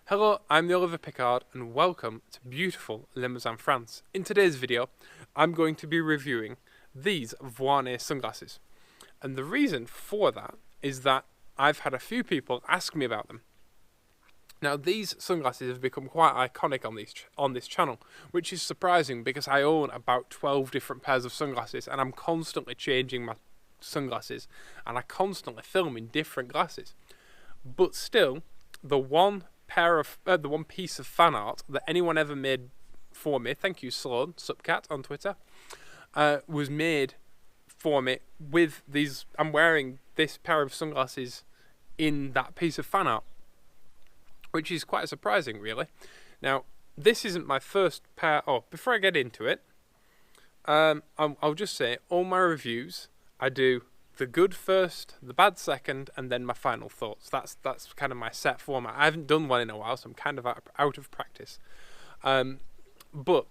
Hello, I'm the Oliver Pickard and welcome to beautiful Limousin, France. In today's video, I'm going to be reviewing these Vuarnet sunglasses. And the reason for that is that I've had a few people ask me about them. Now, these sunglasses have become quite iconic on this channel, which is surprising because I own about 12 different pairs of sunglasses and I'm constantly changing my sunglasses and I constantly film in different glasses. But still, the one piece of fan art that anyone ever made for me, thank you Sloan, Subcat on Twitter, was made for me with these. I'm wearing this pair of sunglasses in that piece of fan art, which is quite surprising, really. Now, this isn't my first pair. Oh, before I get into it, I'll just say all my reviews, I do the good first, the bad second, and then my final thoughts. That's kind of my set format. I haven't done one in a while, so I'm kind of out of practice. But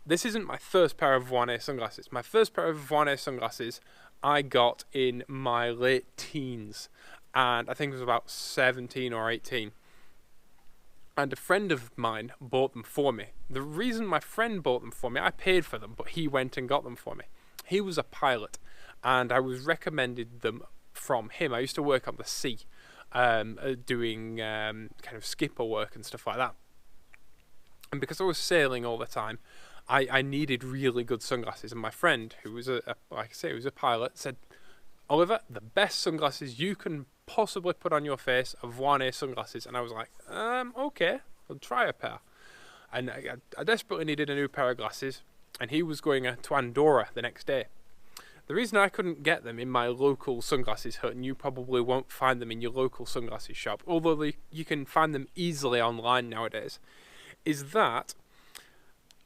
this isn't my first pair of Vuarnet sunglasses. My first pair of Vuarnet sunglasses I got in my late teens, and I think it was about 17 or 18. And a friend of mine bought them for me. The reason my friend bought them for me, I paid for them, but he went and got them for me. He was a pilot, and I was recommended them from him. I used to work on the sea, doing kind of skipper work and stuff like that. And because I was sailing all the time, I needed really good sunglasses. And my friend, who was like I say, was a pilot, said, "Oliver, the best sunglasses you can possibly put on your face are Vuarnet sunglasses." And I was like, okay, I'll try a pair. And I desperately needed a new pair of glasses, and he was going to Andorra the next day. The reason I couldn't get them in my local sunglasses hut, and you probably won't find them in your local sunglasses shop, although you can find them easily online nowadays, is that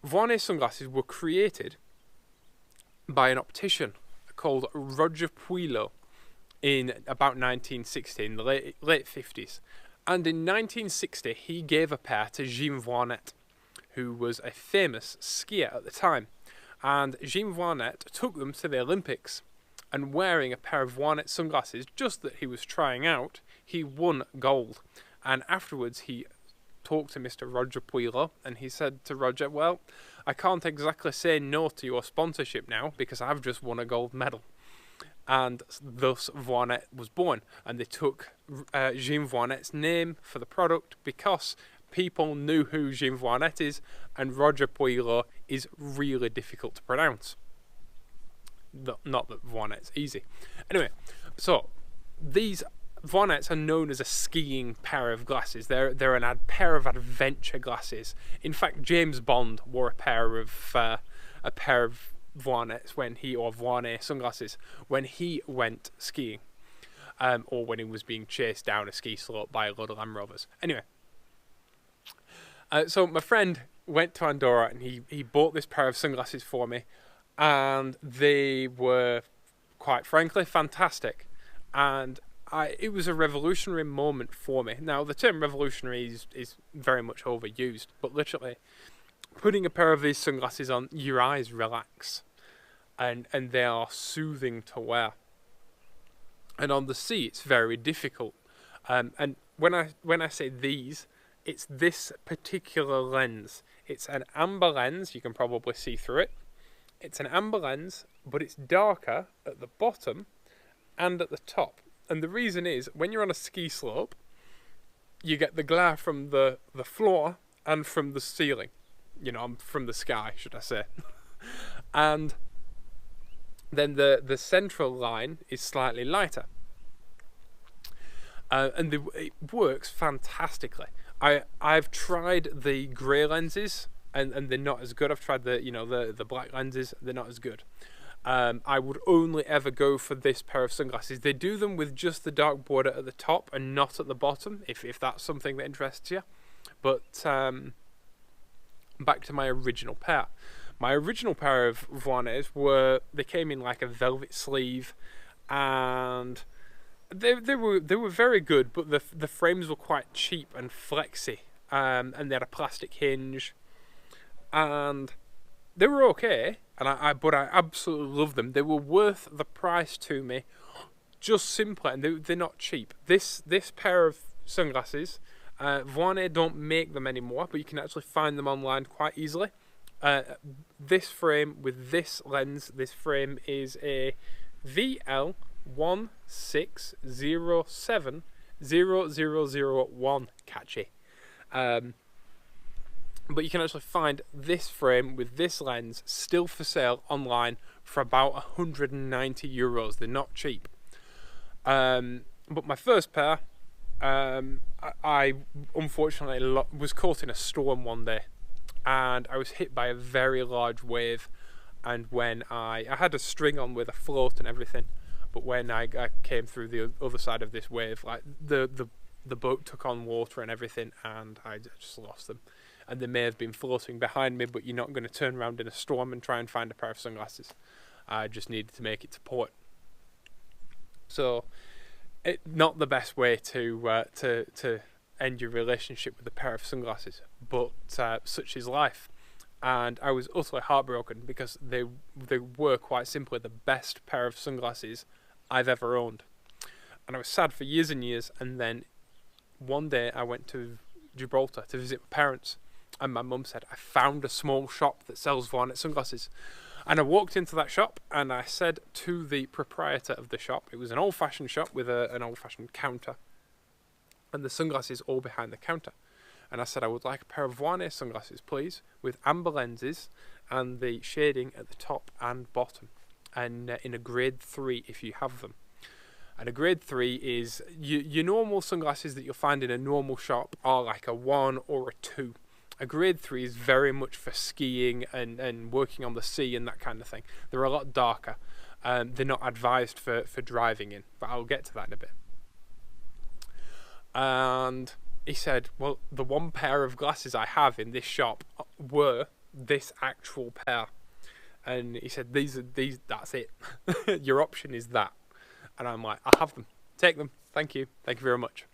Vuarnet sunglasses were created by an optician called Roger Puillo in about 1960, in the late 50s. And in 1960, he gave a pair to Jean Vuarnet, who was a famous skier at the time. And Jean Vuarnet took them to the Olympics, and wearing a pair of Vuarnet sunglasses just that he was trying out, he won gold. And afterwards he talked to Mr. Roger Puillo, and he said to Roger, "Well, I can't exactly say no to your sponsorship now because I've just won a gold medal." And thus Vuarnet was born, and they took Jean Vuarnet's name for the product because people knew who Jean Vuarnet is, and Roger Puillo is really difficult to pronounce. Not that Vuarnet's easy. Anyway, so these Vuarnets are known as a skiing pair of glasses. They're a pair of adventure glasses. In fact, James Bond wore a pair of Vuarnets Vuarnet sunglasses when he went skiing, or when he was being chased down a ski slope by a load of Land Rovers. Anyway. So my friend went to Andorra and he bought this pair of sunglasses for me, and they were, quite frankly, fantastic. And it was a revolutionary moment for me. Now, the term revolutionary is very much overused, but literally, putting a pair of these sunglasses on, your eyes relax, and they are soothing to wear. And on the sea, it's very difficult. And when I say these, it's this particular lens. It's an amber lens. You can probably see through it. It's an amber lens, but it's darker at the bottom and at the top. And the reason is, when you're on a ski slope, you get the glare from the floor and from the ceiling. You know, from the sky, should I say. And then the central line is slightly lighter. And it works fantastically. I've tried the grey lenses, and they're not as good. I've tried the black lenses, they're not as good. I would only ever go for this pair of sunglasses. They do them with just the dark border at the top and not at the bottom, if that's something that interests you. But back to my original pair. My original pair of Vuarnets they came in like a velvet sleeve, and they were very good, but the frames were quite cheap and flexy, and they had a plastic hinge, and they were okay, but I absolutely loved them. They were worth the price to me, just simply, and they're not cheap. This pair of sunglasses Vuarnet don't make them anymore, but you can actually find them online quite easily. This frame with this lens, this frame is a VL16070001 catchy. But you can actually find this frame with this lens still for sale online for about €190. They're not cheap. But my first pair, I unfortunately was caught in a storm one day, and I was hit by a very large wave. And when I had a string on with a float and everything, but when I came through the other side of this wave, like the boat took on water and everything, and I just lost them. And they may have been floating behind me, but you're not going to turn around in a storm and try and find a pair of sunglasses. I just needed to make it to port. So, not the best way to end your relationship with a pair of sunglasses, but such is life. And I was utterly heartbroken because they were quite simply the best pair of sunglasses I've ever owned. And I was sad for years and years, and then one day I went to Gibraltar to visit my parents, and my mum said, I found a small shop that sells Vuarnet sunglasses. And I walked into that shop and I said to the proprietor of the shop, it was an old-fashioned shop with an old-fashioned counter, and the sunglasses all behind the counter. And I said, I would like a pair of Vuarnet sunglasses, please, with amber lenses and the shading at the top and bottom, and in a grade 3 if you have them. And a grade 3 is your normal sunglasses that you'll find in a normal shop are like a 1 or a 2. A grade 3 is very much for skiing and working on the sea and that kind of thing. They're a lot darker. They're not advised for driving in, but I'll get to that in a bit. And he said, well, the one pair of glasses I have in this shop were this actual pair. And he said, these, that's it. Your option is that. And I'm like, I have them. Take them. Thank you. Thank you very much.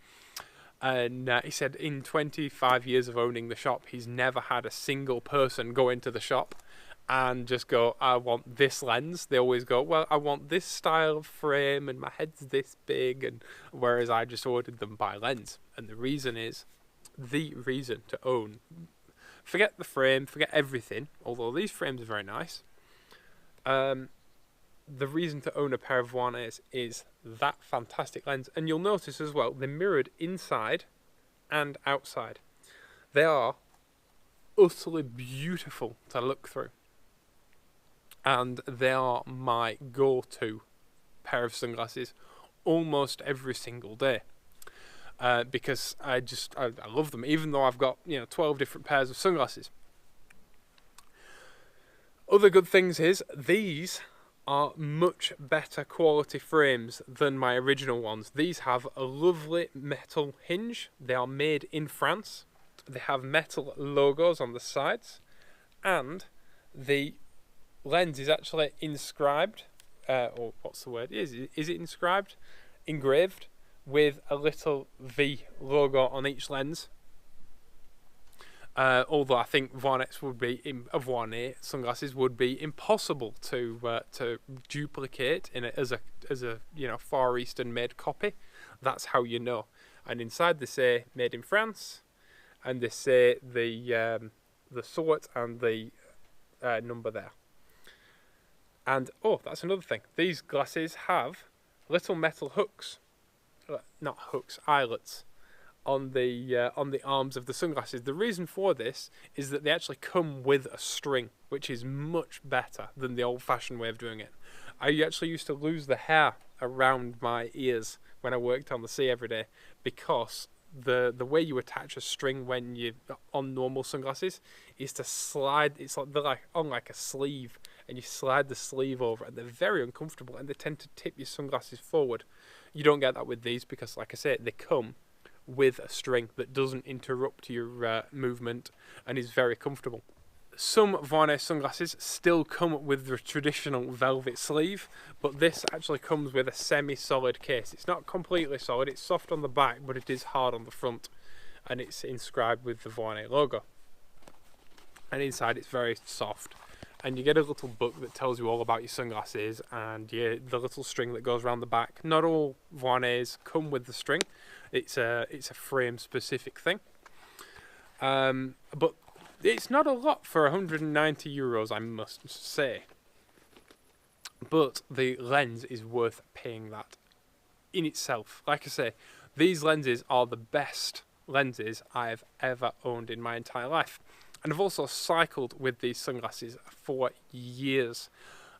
And he said in 25 years of owning the shop, he's never had a single person go into the shop and just go, I want this lens. They always go, well, I want this style of frame and my head's this big. And whereas I just ordered them by lens. And the reason to own, forget the frame, forget everything, although these frames are very nice. The reason to own a pair of Vuarnets is that fantastic lens. And you'll notice as well, they're mirrored inside and outside. They are utterly beautiful to look through. And they are my go-to pair of sunglasses almost every single day. Because I love them, even though I've got 12 different pairs of sunglasses. Other good things is these are much better quality frames than my original ones. These have a lovely metal hinge. They are made in France. They have metal logos on the sides, and the lens is actually inscribed, or what's the word? Is it inscribed? Engraved with a little V logo on each lens. Although I think Vuarnet sunglasses would be impossible to duplicate as a Far Eastern made copy. That's how you know. And inside they say made in France, and they say the sort and the number there. And oh, that's another thing. These glasses have little metal hooks, not hooks, eyelets, on the arms of the sunglasses. The reason for this is that they actually come with a string, which is much better than the old-fashioned way of doing it. I actually used to lose the hair around my ears when I worked on the sea every day, because the way you attach a string when you're on normal sunglasses is to slide. It's like they're like on like a sleeve, and you slide the sleeve over, and they're very uncomfortable, and they tend to tip your sunglasses forward. You don't get that with these because, like I say, they come with a string that doesn't interrupt your movement and is very comfortable. Some Vuarnet sunglasses still come with the traditional velvet sleeve, but this actually comes with a semi-solid case. It's not completely solid, it's soft on the back, but it is hard on the front, and it's inscribed with the Vuarnet logo. And inside it's very soft. And you get a little book that tells you all about your sunglasses and the little string that goes around the back. Not all Vuarnets come with the string. It's a frame specific thing. But it's not a lot for 190 euros, I must say. But the lens is worth paying that in itself. Like I say, these lenses are the best lenses I've ever owned in my entire life. And I've also cycled with these sunglasses for years.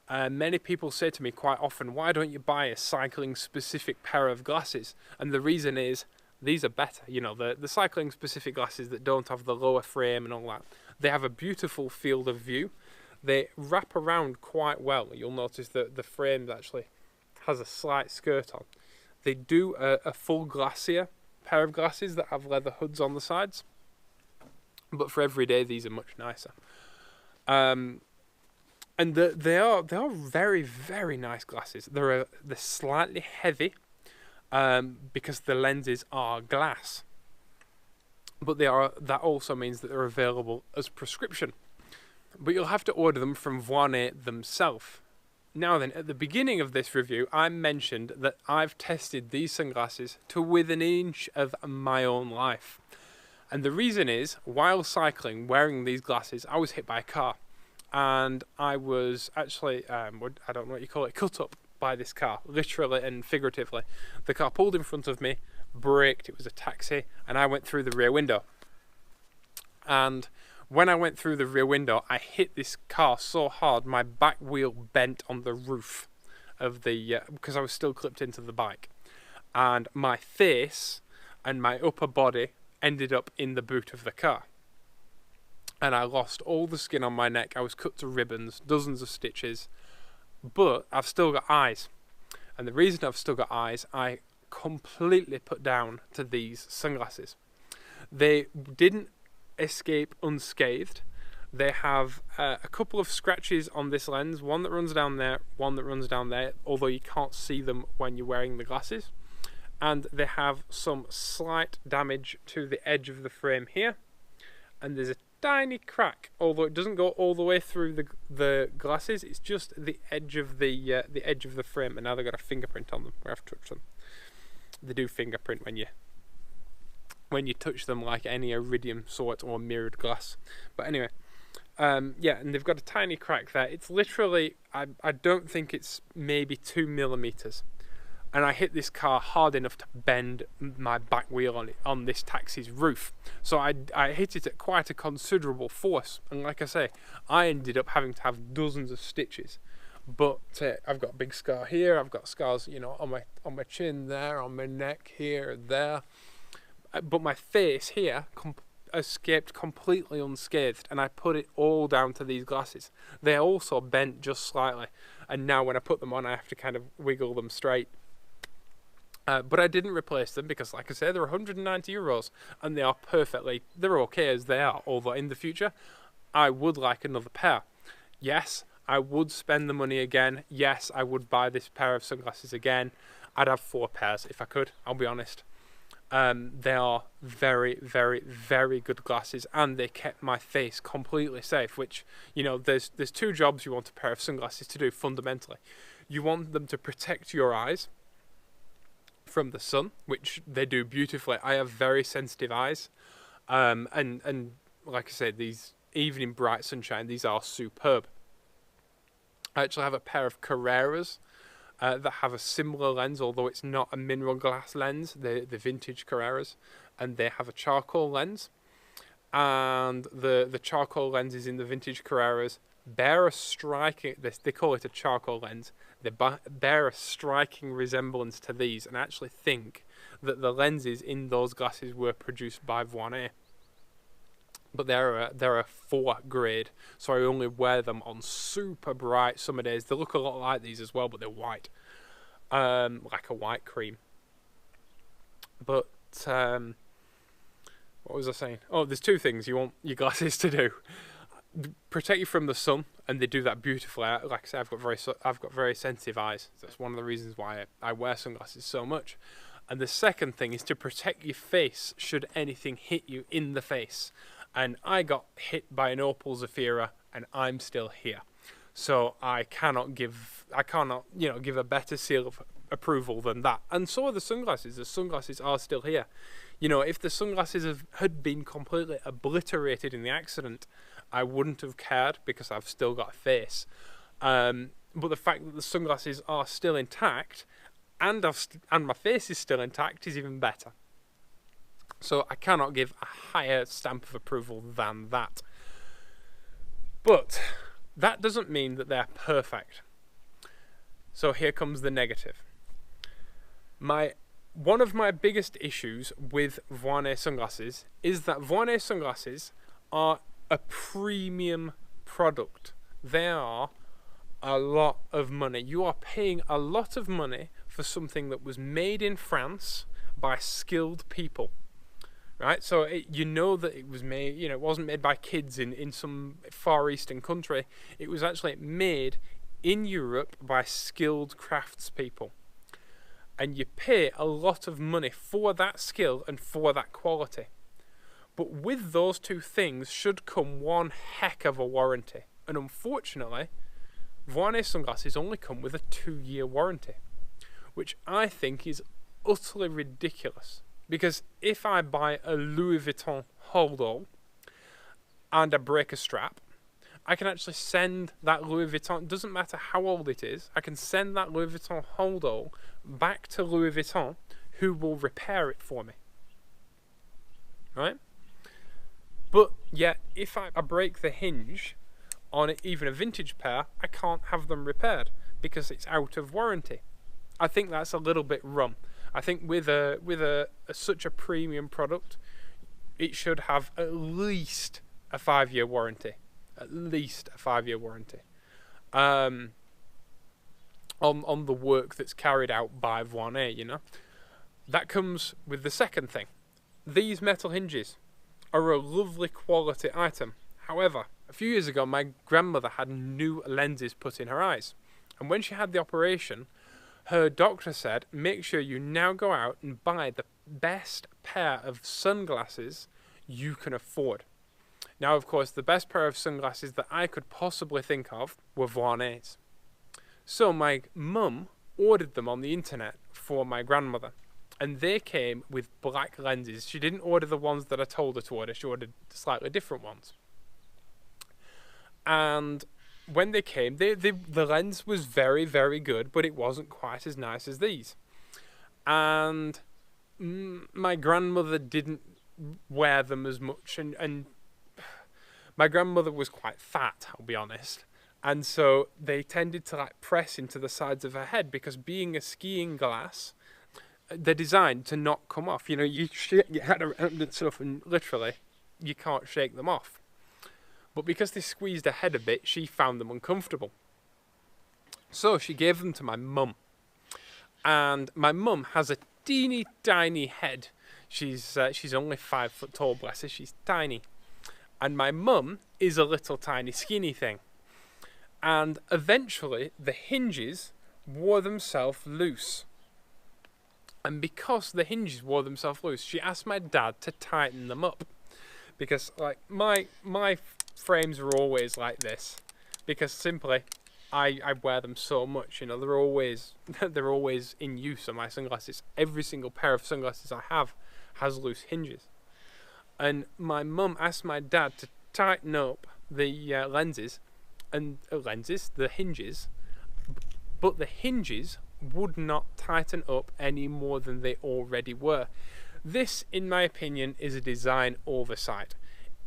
Many people say to me quite often, why don't you buy a cycling specific pair of glasses? And the reason is, these are better. You know, the cycling specific glasses that don't have the lower frame and all that, they have a beautiful field of view. They wrap around quite well. You'll notice that the frame actually has a slight skirt on. They do a full glacier pair of glasses that have leather hoods on the sides. But for every day, these are much nicer. And they are very, very nice glasses. They're slightly heavy because the lenses are glass. But that also means that they're available as prescription. But you'll have to order them from Vuarnet themselves. Now then, at the beginning of this review, I mentioned that I've tested these sunglasses to within an inch of my own life. And the reason is, while cycling, wearing these glasses, I was hit by a car. And I was actually, I don't know what you call it, cut up by this car, literally and figuratively. The car pulled in front of me, braked, it was a taxi, and I went through the rear window. And when I went through the rear window, I hit this car so hard, my back wheel bent on the roof of the, because I was still clipped into the bike. And my face and my upper body ended up in the boot of the car. And I lost all the skin on my neck. I was cut to ribbons, dozens of stitches. But I've still got eyes. And the reason I've still got eyes, I completely put down to these sunglasses. They didn't escape unscathed. They have a couple of scratches on this lens, one that runs down there, one that runs down there, although you can't see them when you're wearing the glasses. And they have some slight damage to the edge of the frame here, and there's a tiny crack, although it doesn't go all the way through the glasses. It's just the edge of the edge of the frame, and now they've got a fingerprint on them where I've touched them. They do fingerprint when you touch them, like any iridium sort or mirrored glass. But anyway, yeah, and they've got a tiny crack there. It's literally, I don't think it's maybe 2 millimeters. And I hit this car hard enough to bend my back wheel on this taxi's roof. So I hit it at quite a considerable force. And like I say, I ended up having to have dozens of stitches. But I've got a big scar here. I've got scars, you know, on my chin there, on my neck here, there. But my face here escaped completely unscathed, and I put it all down to these glasses. They also bent just slightly, and now when I put them on, I have to kind of wiggle them straight. But I didn't replace them because, like I said, they're 190 euros, and they're okay as they are. Although in the future, I would like another pair. Yes, I would spend the money again. Yes, I would buy this pair of sunglasses again. I'd have 4 pairs if I could, I'll be honest. They are very, very, very good glasses, and they kept my face completely safe, which, you know, there's 2 jobs you want a pair of sunglasses to do fundamentally. You want them to protect your eyes from the sun, which they do beautifully. I have very sensitive eyes, and like I said, these, even in bright sunshine, these are superb. I actually have a pair of Carreras that have a similar lens, although it's not a mineral glass lens, the vintage Carreras, and they have a charcoal lens. And the charcoal lenses in the vintage Carreras bear a striking, they call it a charcoal lens, they bear a striking resemblance to these, and I actually think that the lenses in those glasses were produced by Vuarnet. But they're a 4 grade, so I only wear them on super bright summer days. They look a lot like these as well, but they're white, like a white cream. But what was I saying? Oh, there's 2 things you want your glasses to do: protect you from the sun, and they do that beautifully. Like I said, I've got very sensitive eyes. That's one of the reasons why I wear sunglasses so much. And the second thing is to protect your face should anything hit you in the face. And I got hit by an Opel Zafira, and I'm still here. So I cannot give a better seal approval than that. And so are the sunglasses. The sunglasses are still here. You know, if the sunglasses had been completely obliterated in the accident, I wouldn't have cared because I've still got a face. But the fact that the sunglasses are still intact and my face is still intact is even better. So I cannot give a higher stamp of approval than that. But that doesn't mean that they're perfect. So here comes the negative. One of my biggest issues with Vuarnet sunglasses is that Vuarnet sunglasses are a premium product. They are a lot of money. You are paying a lot of money for something that was made in France by skilled people. Right, so you know that it was made, you know, it wasn't made by kids in some Far Eastern country. It was actually made in Europe by skilled craftspeople. And you pay a lot of money for that skill and for that quality. But with those two things should come one heck of a warranty. And unfortunately, Vuarnet sunglasses only come with a 2-year warranty, which I think is utterly ridiculous. Because if I buy a Louis Vuitton hold-all and I break a strap, I can actually send that Louis Vuitton, doesn't matter how old it is, I can send that Louis Vuitton hold-all back to Louis Vuitton, who will repair it for me. Right? But yet, if I break the hinge on even a vintage pair, I can't have them repaired because it's out of warranty. I think that's a little bit rum. I think with such a premium product, it should have at least a 5-year warranty. At least a 5-year warranty. On the work that's carried out by Vuarnet, you know. That comes with the second thing. These metal hinges are a lovely quality item. However, a few years ago, my grandmother had new lenses put in her eyes. And when she had the operation, her doctor said, make sure you now go out and buy the best pair of sunglasses you can afford. Now, of course, the best pair of sunglasses that I could possibly think of were Vuarnets. So my mum ordered them on the internet for my grandmother. And they came with black lenses. She didn't order the ones that I told her to order. She ordered slightly different ones. And when they came, the lens was very, very good, but it wasn't quite as nice as these. And my grandmother didn't wear them as much, and my grandmother was quite fat, I'll be honest. And so they tended to like press into the sides of her head because being a skiing glass, they're designed to not come off. You know, you shake your head around and stuff and literally you can't shake them off. But because they squeezed her head a bit, she found them uncomfortable. So she gave them to my mum. And my mum has a teeny tiny head. She's only 5 foot tall, bless her, she's tiny. And my mum is a little tiny skinny thing. And eventually the hinges wore themselves loose. And because the hinges wore themselves loose, she asked my dad to tighten them up. Because like my frames are always like this, because simply I wear them so much, you know, they're always in use on my sunglasses. Every single pair of sunglasses I have has loose hinges. And my mum asked my dad to tighten up the the hinges, but the hinges would not tighten up any more than they already were. This, in my opinion, is a design oversight.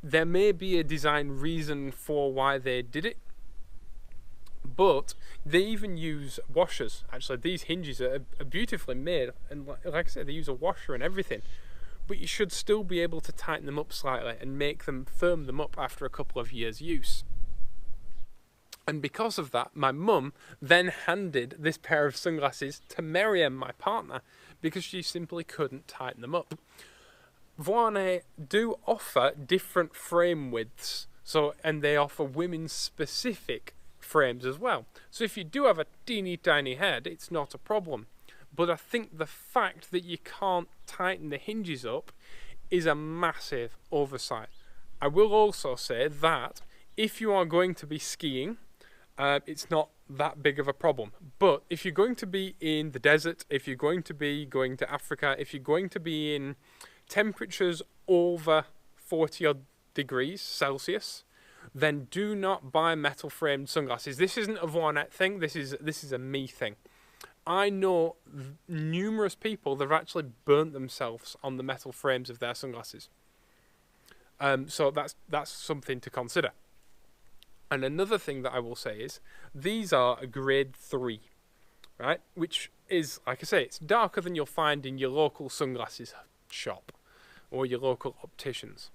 There may be a design reason for why they did it, but they even use washers. Actually, these hinges are beautifully made, and like I said, they use a washer and everything. But you should still be able to tighten them up slightly and firm them up after a couple of years' use. And because of that, my mum then handed this pair of sunglasses to Miriam, my partner, because she simply couldn't tighten them up. Vuarnet do offer different frame widths, and they offer women's specific frames as well. So if you do have a teeny tiny head, it's not a problem. But I think the fact that you can't tighten the hinges up is a massive oversight. I will also say that if you are going to be skiing, it's not that big of a problem. But if you're going to be in the desert, if you're going to be going to Africa, if you're going to be in temperatures over 40 odd degrees Celsius, then do not buy metal framed sunglasses. This isn't a Vuarnet thing, this is a me thing. I know numerous people that have actually burnt themselves on the metal frames of their sunglasses. So that's something to consider. And another thing that I will say is, these are a grade 3, right? Which is, like I say, it's darker than you'll find in your local sunglasses shop or your local opticians.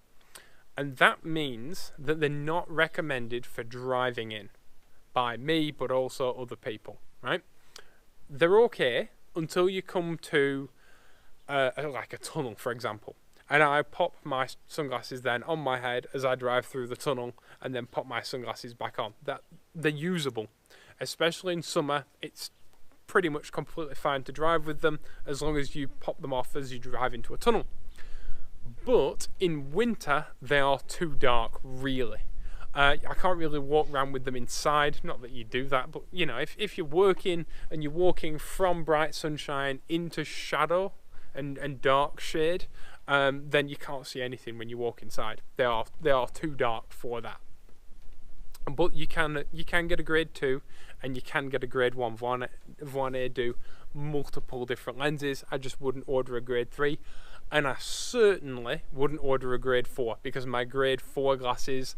And that means that they're not recommended for driving in by me, but also other people, right? They're okay until you come to like a tunnel, for example. And I pop my sunglasses then on my head as I drive through the tunnel and then pop my sunglasses back on. They're usable. Especially in summer, it's pretty much completely fine to drive with them as long as you pop them off as you drive into a tunnel. But in winter, they are too dark, really. I can't really walk around with them inside. Not that you do that, but you know, if you're working and you're walking from bright sunshine into shadow and dark shade, then you can't see anything when you walk inside. They are too dark for that. But you can get a grade 2 and you can get a grade 1. Vuarnet do multiple different lenses. I just wouldn't order a grade 3, and I certainly wouldn't order a grade 4 because my grade 4 glasses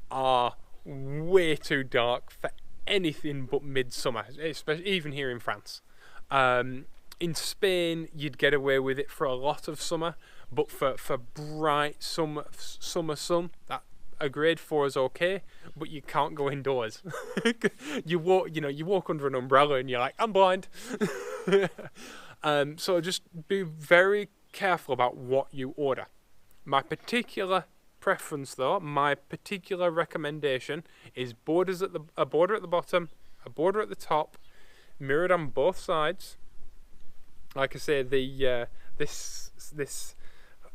are way too dark for anything but midsummer, especially even here in France. In Spain, you'd get away with it for a lot of summer, but for bright summer sun, that a grade 4 is okay, but you can't go indoors. You walk under an umbrella and you're like, I'm blind. So just be very careful about what you order. My particular preference, though, my particular recommendation is a border at the bottom, a border at the top, mirrored on both sides. Like I say, this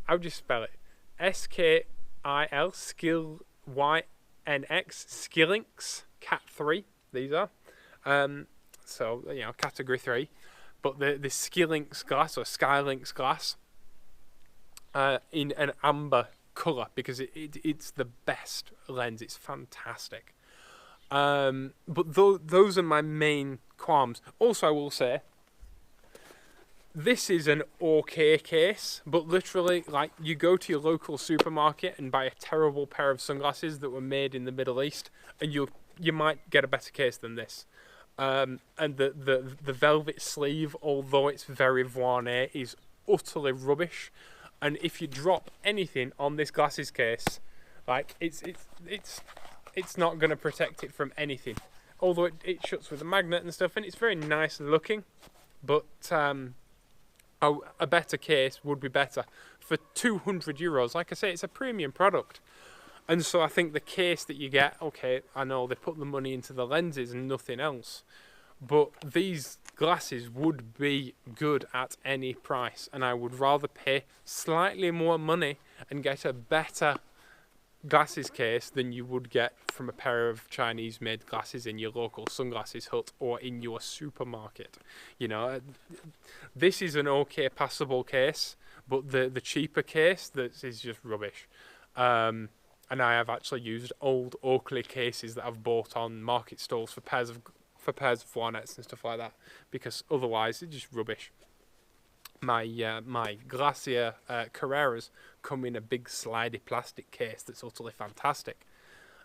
how do you spell it? SKIL Skill YNX Skillinks Cat 3. These are so you know, category 3. But the Skillinks glass or Skylinks glass in an amber colour, because it's the best lens. It's fantastic. But those are my main qualms. Also, I will say, this is an okay case, but literally, like, you go to your local supermarket and buy a terrible pair of sunglasses that were made in the Middle East, and you might get a better case than this. And the velvet sleeve, although it's very Vuarnet, is utterly rubbish. And if you drop anything on this glasses case, like, it's not going to protect it from anything. Although it shuts with a magnet and stuff, and it's very nice looking, but a better case would be better. For €200, like I say, it's a premium product. And so I think the case that you get, okay, I know they put the money into the lenses and nothing else, but these glasses would be good at any price, and I would rather pay slightly more money and get a better glasses case than you would get from a pair of Chinese made glasses in your local sunglasses hut or in your supermarket. You know, this is an okay passable case, but the cheaper case that is just rubbish. And I have actually used old Oakley cases that I've bought on market stalls for pairs of Vuarnets and stuff like that, because otherwise it's just rubbish. My Glacier Carreras come in a big slidey plastic case that's utterly fantastic.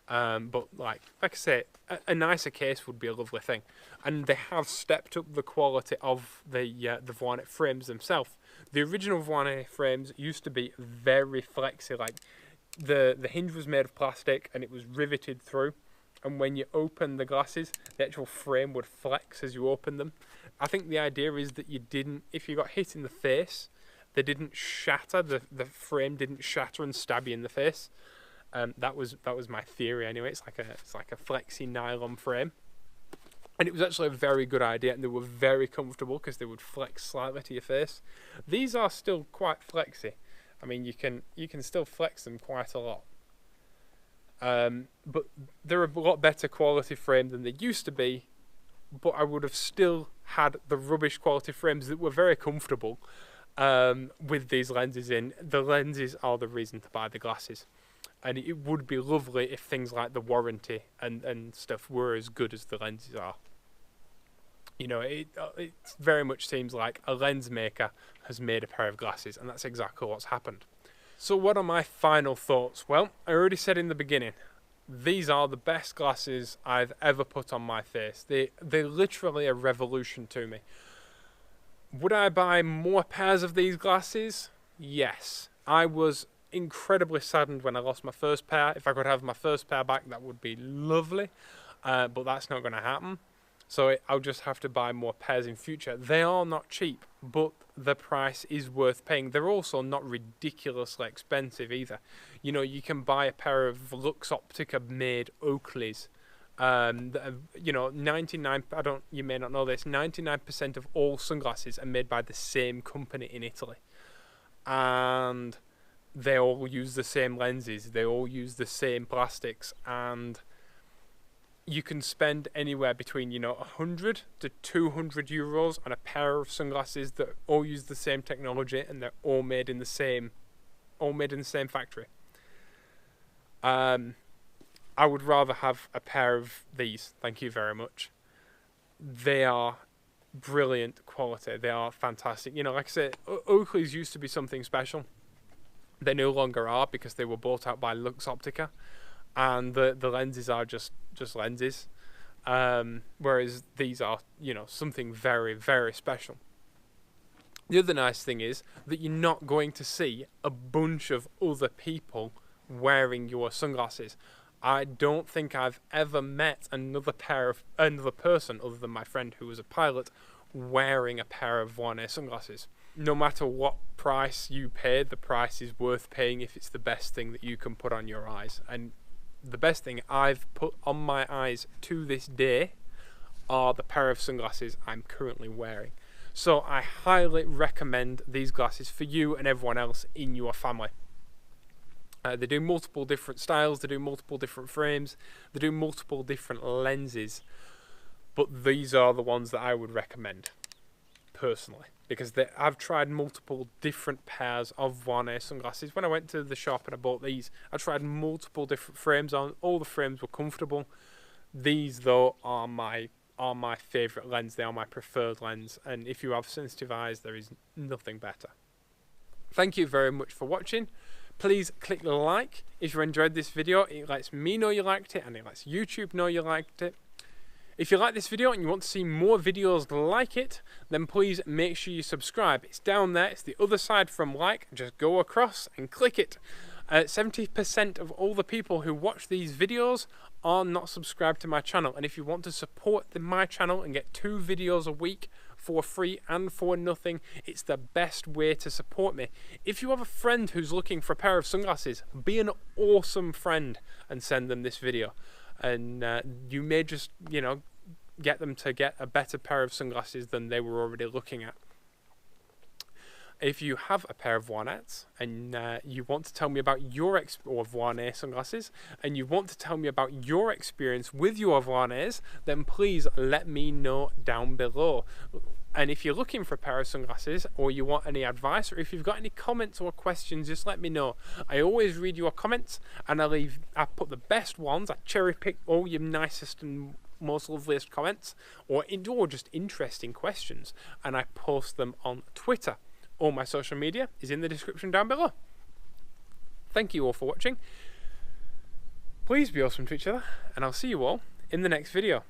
But like I say, a nicer case would be a lovely thing. And they have stepped up the quality of the Vuarnet frames themselves. The original Vuarnet frames used to be very flexy. Like the hinge was made of plastic and it was riveted through. And when you open the glasses, the actual frame would flex as you open them. I think the idea is that if you got hit in the face, they didn't shatter, the frame didn't shatter and stab you in the face. That was my theory anyway. It's like a flexy nylon frame. And it was actually a very good idea, and they were very comfortable because they would flex slightly to your face. These are still quite flexy. I mean, you can still flex them quite a lot. But they're a lot better quality frame than they used to be, but I would have still had the rubbish quality frames that were very comfortable with these lenses in. The lenses are the reason to buy the glasses. And it would be lovely if things like the warranty and stuff were as good as the lenses are. You know, it very much seems like a lens maker has made a pair of glasses, and that's exactly what's happened. So what are my final thoughts? Well, I already said in the beginning, these are the best glasses I've ever put on my face. They're literally a revolution to me. Would I buy more pairs of these glasses? Yes. I was incredibly saddened when I lost my first pair. If I could have my first pair back, that would be lovely, but that's not going to happen. So I'll just have to buy more pairs in future. They are not cheap, but the price is worth paying. They're also not ridiculously expensive either. You know, you can buy a pair of Lux Optica made Oakleys. You know, you may not know this, 99% of all sunglasses are made by the same company in Italy. And they all use the same lenses. They all use the same plastics, and you can spend anywhere between, you know, 100 to 200 euros on a pair of sunglasses that all use the same technology, and they're all made in the same factory. I would rather have a pair of these. Thank you very much. They are brilliant quality. They are fantastic. You know, like I said, Oakleys used to be something special. They no longer are, because they were bought out by Lux Optica, and the lenses are just lenses, whereas these are, you know, something very, very special. The other nice thing is that you're not going to see a bunch of other people wearing your sunglasses. I don't think I've ever met another person other than my friend who was a pilot wearing a pair of Vuarnet sunglasses. No matter what price you pay, the price is worth paying if it's the best thing that you can put on your eyes. And the best thing I've put on my eyes to this day are the pair of sunglasses I'm currently wearing. So I highly recommend these glasses for you and everyone else in your family. They do multiple different styles, they do multiple different frames, they do multiple different lenses, but these are the ones that I would recommend personally, because I've tried multiple different pairs of Vuarnet sunglasses. When I went to the shop and I bought these, I tried multiple different frames on. All the frames were comfortable. These, though, are my favourite lens. They are my preferred lens, and if you have sensitive eyes, there is nothing better. Thank you very much for watching. Please click like if you enjoyed this video. It lets me know you liked it, and it lets YouTube know you liked it. If you like this video and you want to see more videos like it, then please make sure you subscribe. It's down there. It's the other side from like. Just go across and click it. 70% of all the people who watch these videos are not subscribed to my channel. And if you want to support my channel and get 2 videos a week for free and for nothing, it's the best way to support me. If you have a friend who's looking for a pair of sunglasses, be an awesome friend and send them this video. And you may just, you know, get them to get a better pair of sunglasses than they were already looking at. If you have a pair of Vuarnets and you want to tell me about your or Vuarnet sunglasses, and you want to tell me about your experience with your Vuarnets, then please let me know down below. And if you're looking for a pair of sunglasses, or you want any advice, or if you've got any comments or questions, just let me know. I always read your comments, and I put the best ones. I cherry pick all your nicest and most loveliest comments, or just interesting questions, and I post them on Twitter. All my social media is in the description down below. Thank you all for watching. Please be awesome to each other, and I'll see you all in the next video.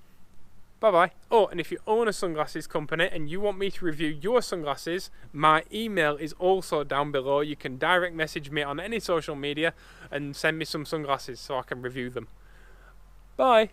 Bye-bye. Oh, and if you own a sunglasses company and you want me to review your sunglasses, my email is also down below. You can direct message me on any social media and send me some sunglasses so I can review them. Bye.